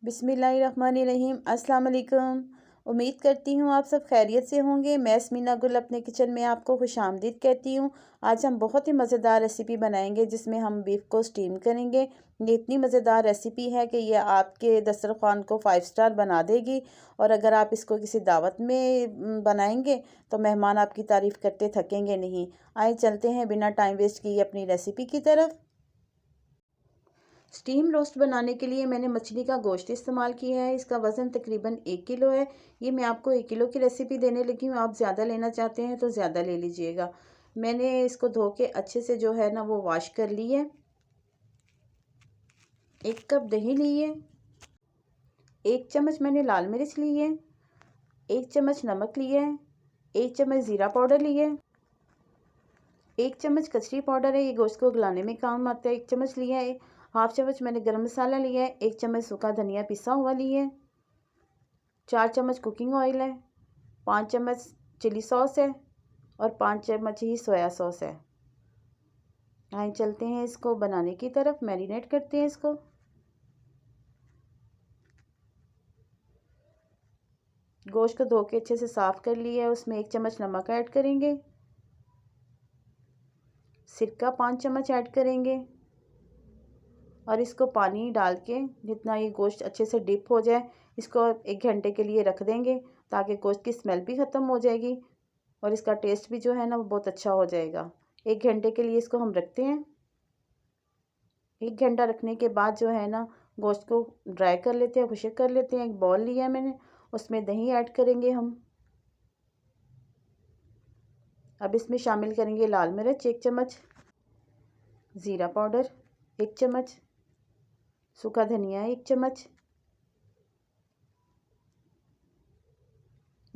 बिस्मिल्लाहिर्रहमानिर्रहीम। अस्सलाम वालेकुम। उम्मीद करती हूँ आप सब खैरियत से होंगे। मैं यस्मीना गुल अपने किचन में आपको खुशामदीद कहती हूँ। आज हम बहुत ही मज़ेदार रेसिपी बनाएंगे जिसमें हम बीफ को स्टीम करेंगे। ये इतनी मज़ेदार रेसिपी है कि ये आपके दस्तरखान को 5 स्टार बना देगी। और अगर आप इसको किसी दावत में बनाएंगे तो मेहमान आपकी तारीफ़ करते थकेंगे नहीं। आए चलते हैं बिना टाइम वेस्ट किए अपनी रेसिपी की तरफ। स्टीम रोस्ट बनाने के लिए मैंने मछली का गोश्त इस्तेमाल किया है। इसका वज़न तकरीबन 1 किलो है। ये मैं आपको 1 किलो की रेसिपी देने लगी हूँ। आप ज़्यादा लेना चाहते हैं तो ज़्यादा ले लीजिएगा। मैंने इसको धो के अच्छे से जो है ना वो वॉश कर ली है। 1 कप दही ली है। 1 चम्मच मैंने लाल मिर्च ली है। 1 चम्मच नमक लिया है। 1 चम्मच ज़ीरा पाउडर लिया है। 1 चम्मच कचरी पाउडर है, ये गोश्त को गलाने में काम आता है। 1 चम्मच लिया है। हाफ चम्मच मैंने गरम मसाला लिया है। 1 चम्मच सूखा धनिया पिसा हुआ लिया है। 4 चम्मच कुकिंग ऑयल है। 5 चम्मच चिली सॉस है और 5 चम्मच ही सोया सॉस है। आइए चलते हैं इसको बनाने की तरफ। मैरिनेट करते हैं इसको। गोश्त को धो के अच्छे से साफ़ कर लिया है। उसमें 1 चम्मच नमक ऐड करेंगे। सिरका 5 चम्मच ऐड करेंगे और इसको पानी डाल के जितना ये गोश्त अच्छे से डिप हो जाए इसको 1 घंटे के लिए रख देंगे ताकि गोश्त की स्मेल भी ख़त्म हो जाएगी और इसका टेस्ट भी जो है ना वो बहुत अच्छा हो जाएगा। 1 घंटे के लिए इसको हम रखते हैं। 1 घंटा रखने के बाद जो है ना गोश्त को ड्राई कर लेते हैं, खुश्क कर लेते हैं। एक बॉल लिया है मैंने, उसमें दही ऐड करेंगे हम। अब इसमें शामिल करेंगे लाल मिर्च 1 चम्मच, ज़ीरा पाउडर 1 चम्मच, सूखा धनिया 1 चम्मच,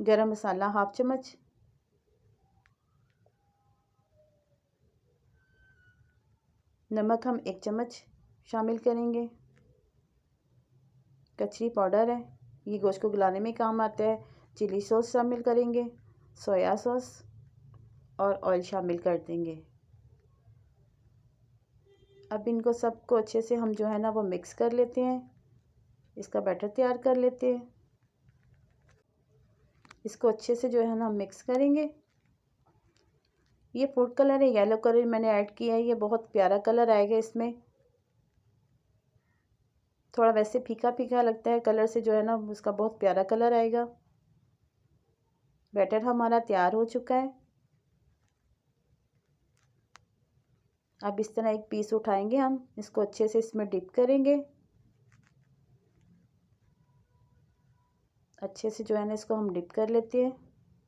गरम मसाला हाफ चम्मच, नमक हम 1 चम्मच शामिल करेंगे। कचरी पाउडर है, ये गोश्त को गलाने में काम आता है। चिली सॉस शामिल करेंगे, सोया सॉस और ऑयल शामिल कर देंगे। अब इनको सबको अच्छे से हम जो है ना वो मिक्स कर लेते हैं। इसका बैटर तैयार कर लेते हैं। इसको अच्छे से जो है ना मिक्स करेंगे। ये फूड कलर है, येलो कलर मैंने ऐड किया है। ये बहुत प्यारा कलर आएगा इसमें। थोड़ा वैसे फीका फीका लगता है कलर से, जो है ना उसका बहुत प्यारा कलर आएगा। बैटर हमारा तैयार हो चुका है। अब इस तरह एक पीस उठाएंगे हम, इसको अच्छे से इसमें डिप करेंगे। अच्छे से जो है ना इसको हम डिप कर लेते हैं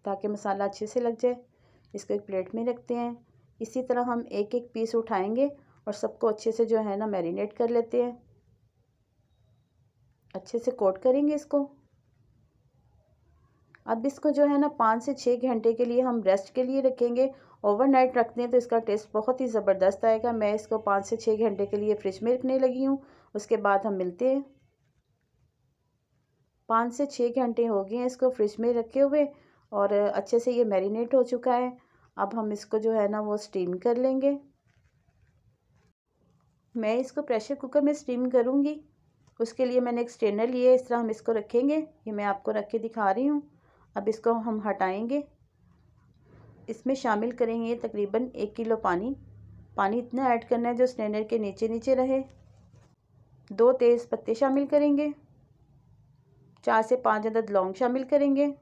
ताकि मसाला अच्छे से लग जाए। इसको एक प्लेट में रखते हैं। इसी तरह हम एक एक पीस उठाएंगे और सबको अच्छे से जो है ना मैरिनेट कर लेते हैं। अच्छे से कोट करेंगे इसको। अब इसको जो है ना 5 से 6 घंटे के लिए हम रेस्ट के लिए रखेंगे। ओवरनाइट रखते हैं तो इसका टेस्ट बहुत ही ज़बरदस्त आएगा। मैं इसको 5 से 6 घंटे के लिए फ्रिज में रखने लगी हूँ। उसके बाद हम मिलते हैं। 5 से 6 घंटे हो गए हैं इसको फ्रिज में रखे हुए और अच्छे से ये मैरिनेट हो चुका है। अब हम इसको जो है ना वो स्टीम कर लेंगे। मैं इसको प्रेशर कुकर में स्टीम करूँगी। उसके लिए मैंने एक स्ट्रेनर लिए, इस तरह हम इसको रखेंगे। ये मैं आपको रख के दिखा रही हूँ। अब इसको हम हटाएंगे। इसमें शामिल करेंगे तकरीबन 1 किलो पानी। पानी इतना ऐड करना है जो स्ट्रेनर के नीचे नीचे रहे। 2 तेज़ पत्ते शामिल करेंगे। 4 से 5 अदद लौंग शामिल करेंगे।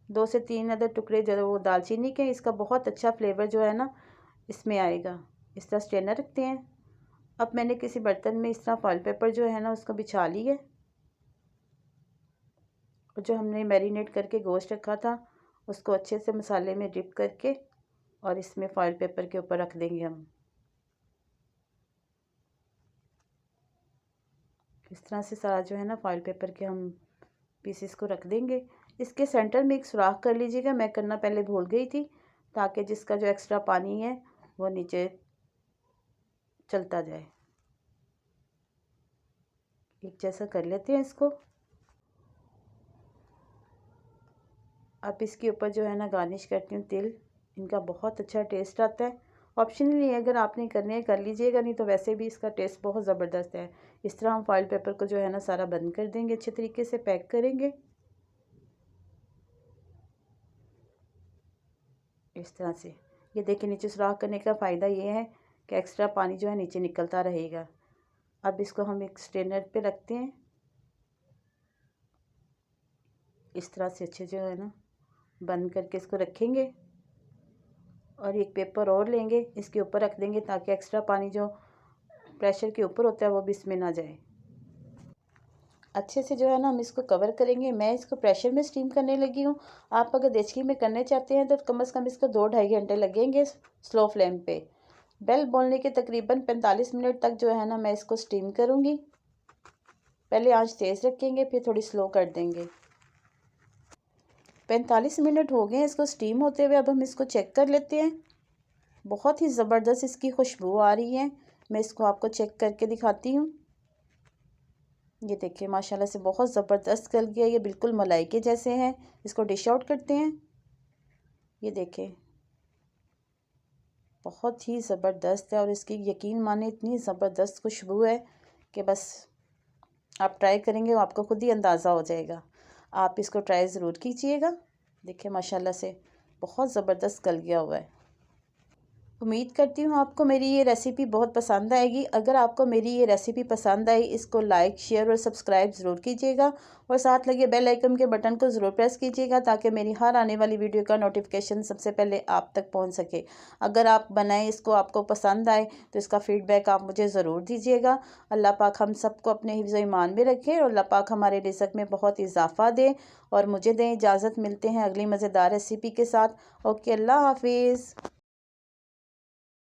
2 से 3 अदद टुकड़े जो वो दालचीनी के, इसका बहुत अच्छा फ्लेवर जो है ना इसमें आएगा। इस तरह स्ट्रेनर रखते हैं। अब मैंने किसी बर्तन में इस तरह फॉइल पेपर जो है ना उसको बिछा ली है और जो हमने मैरिनेट करके गोश्त रखा था उसको अच्छे से मसाले में डिप करके और इसमें फॉइल पेपर के ऊपर रख देंगे हम। इस तरह से सारा जो है ना फॉइल पेपर के हम पीसेस को रख देंगे। इसके सेंटर में एक सुराख कर लीजिएगा, मैं करना पहले भूल गई थी, ताकि जिसका जो एक्स्ट्रा पानी है वो नीचे चलता जाए। एक जैसा कर लेते हैं इसको। अब इसके ऊपर जो है ना गार्निश करती हूँ तिल। इनका बहुत अच्छा टेस्ट आता है ऑप्शनली अगर आपने करने हैं कर लीजिएगा, नहीं तो वैसे भी इसका टेस्ट बहुत ज़बरदस्त है। इस तरह हम फॉइल पेपर को जो है ना सारा बंद कर देंगे, अच्छे तरीके से पैक करेंगे इस तरह से। ये देखिए नीचे सुराख करने का फ़ायदा ये है कि एक्स्ट्रा पानी जो है नीचे निकलता रहेगा। अब इसको हम एक स्ट्रेनर पे रखते हैं, इस तरह से अच्छे जो है ना बंद करके इसको रखेंगे और एक पेपर और लेंगे, इसके ऊपर रख देंगे ताकि एक्स्ट्रा पानी जो प्रेशर के ऊपर होता है वो भी इसमें ना जाए। अच्छे से जो है ना हम इसको कवर करेंगे। मैं इसको प्रेशर में स्टीम करने लगी हूँ। आप अगर देचकी में करने चाहते हैं तो कम से कम इसको 2-2.5 घंटे लगेंगे स्लो फ्लेम पे। बेल बोलने के तकरीबन 45 मिनट तक जो है ना मैं इसको स्टीम करूँगी। पहले आंच तेज़ रखेंगे, फिर थोड़ी स्लो कर देंगे। 45 मिनट हो गए हैं इसको स्टीम होते हुए। अब हम इसको चेक कर लेते हैं। बहुत ही ज़बरदस्त इसकी खुशबू आ रही है। मैं इसको आपको चेक करके दिखाती हूँ। ये देखिए माशाल्लाह से बहुत ज़बरदस्त गल गया, ये बिल्कुल मलाई के जैसे हैं। इसको डिश आउट करते हैं। ये देखें बहुत ही ज़बरदस्त है और इसकी यकीन माने इतनी ज़बरदस्त खुशबू है कि बस आप ट्राई करेंगे वो आपको खुद ही अंदाज़ा हो जाएगा। आप इसको ट्राई ज़रूर कीजिएगा। देखिए माशाल्लाह से बहुत ज़बरदस्त गल गया हुआ है। उम्मीद करती हूँ आपको मेरी ये रेसिपी बहुत पसंद आएगी। अगर आपको मेरी ये रेसिपी पसंद आई, इसको लाइक, शेयर और सब्सक्राइब ज़रूर कीजिएगा और साथ लगे बेल आइकन के बटन को ज़रूर प्रेस कीजिएगा ताकि मेरी हर आने वाली वीडियो का नोटिफिकेशन सबसे पहले आप तक पहुँच सके। अगर आप बनाएं इसको, आपको पसंद आए तो इसका फ़ीडबैक आप मुझे ज़रूर दीजिएगा। अल्लाह पाक हम सबको अपने हिफ्ज़ ईमान में रखे और अल्लाह पाक हमारे रिज़्क़ में बहुत इजाफ़ा दे और मुझे दें इजाज़त। मिलते हैं अगली मज़ेदार रेसिपी के साथ। ओके, अल्लाह हाफिज़।